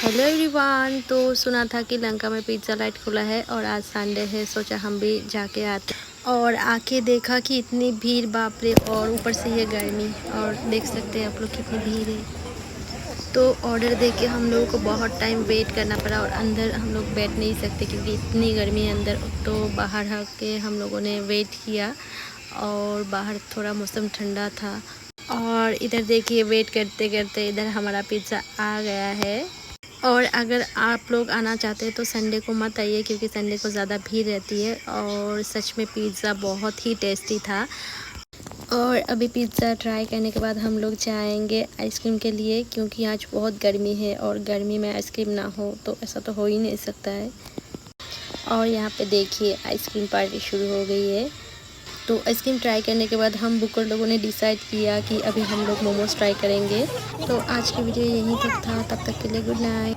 Hello everyone. तो सुना था कि लंका में पिज़्ज़ा लाइट खुला है और आज संडे है, सोचा हम भी जाके आते और आके देखा कि इतनी भीड़, बाप रे। और ऊपर से ये गर्मी, और देख सकते हैं आप लोग कितनी भीड़ है। तो ऑर्डर देके हम लोगों को बहुत टाइम वेट करना पड़ा और अंदर हम लोग बैठ नहीं सकते क्योंकि इतनी गर्मी है अंदर। तो बाहर आके हम लोगों ने वेट किया और बाहर थोड़ा मौसम ठंडा था। और इधर देखिए, वेट करते करते इधर हमारा पिज़्ज़ा आ गया है। और अगर आप लोग आना चाहते हैं तो संडे को मत आइए क्योंकि संडे को ज़्यादा भीड़ रहती है। और सच में पिज़्ज़ा बहुत ही टेस्टी था। और अभी पिज़्ज़ा ट्राई करने के बाद हम लोग जाएंगे आइसक्रीम के लिए क्योंकि आज बहुत गर्मी है और गर्मी में आइसक्रीम ना हो तो ऐसा तो हो ही नहीं सकता है। और यहाँ पे देखिए, आइसक्रीम पार्टी शुरू हो गई है। तो आइसक्रीम ट्राई करने के बाद हम बुकर लोगों ने डिसाइड किया कि अभी हम लोग मोमोज़ ट्राई करेंगे। तो आज की वीडियो यहीं तक था, तब तक के लिए गुड नाइट।